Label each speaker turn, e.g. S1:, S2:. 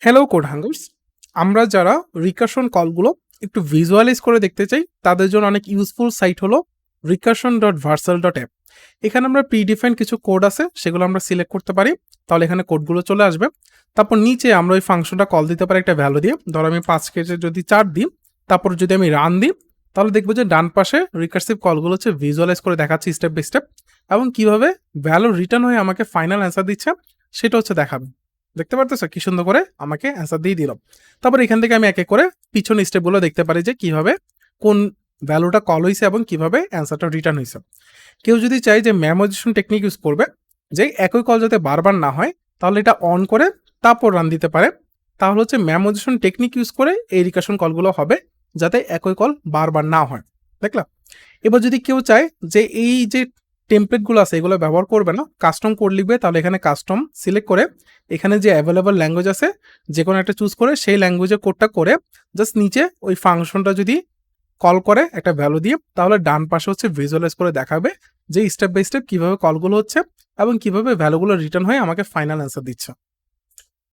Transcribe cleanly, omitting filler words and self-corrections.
S1: Hello code হাঙ্গার্স। আমরা যারা recursion কলগুলো একটু ভিজুয়ালাইজ করে দেখতে চাই তাদের জন্য অনেক ইউজফুল সাইট হলো recursion.varsal.app। এখানে আমরা প্রিডিফাইন্ড কিছু কোড আছে সেগুলো আমরা সিলেক্ট করতে পারি, তাহলে এখানে কোডগুলো চলে আসবে। তারপর নিচে আমরা ওই ফাংশনটা কল দিতে পারি একটা ভ্যালু দিয়ে, ধরো আমি 5 কেজে যদি 4 দিই, তারপর যদি আমি রান দিই, তাহলে দেখবো যে ডান পাশে রিকার্সিভ কলগুলো হচ্ছে ভিজুয়ালাইজ করে দেখাচ্ছে স্টেপ বাই স্টেপ, এবং কিভাবে ভ্যালু রিটার্ন হয়ে আমাকে ফাইনাল অ্যান্সার দিচ্ছে সেটা হচ্ছে দেখাবে। দেখতে পারতেছো কি সুন্দর করে আমাকে অ্যান্সার দিয়ে দিল। তারপর এখান থেকে আমি একে করে পিছনে স্টেপগুলো দেখতে পারি যে কিভাবে কোন ভ্যালুটা কল হয়েছে এবং কিভাবে অ্যান্সারটা রিটার্ন হয়েছে। কেউ যদি চাই যে মেমোরাইজেশন টেকনিক ইউজ করবে, যে একই কল যাতে বারবার না হয়, তাহলে এটা অন করে তারপর রান দিতে পারে। তাহলে হচ্ছে মেমোরাইজেশন টেকনিক ইউজ করে এই রিকার্শন কলগুলো হবে যাতে একই কল বারবার না হয়। দেখলাম। এবার যদি কেউ চায় যে এই যে টেমপ্লেটগুলো আছে এগুলো ব্যবহার করবে না, কাস্টম কোড লিখবে, তাহলে এখানে কাস্টম সিলেক্ট করে এখানে যে অ্যাভেলেবল ল্যাঙ্গুয়েজ আছে যে কোনো একটা চুজ করে সেই ল্যাঙ্গুয়েজে কোডটা করে জাস্ট নিচে ওই ফাংশনটা যদি কল করে একটা ভ্যালু দিয়ে, তাহলে ডান পাশে হচ্ছে ভিজুয়ালাইজ করে দেখাবে যে স্টেপ বাই স্টেপ কিভাবে কলগুলো হচ্ছে এবং কিভাবে ভ্যালুগুলো রিটার্ন হয়ে আমাকে ফাইনাল অ্যান্সার দিচ্ছে।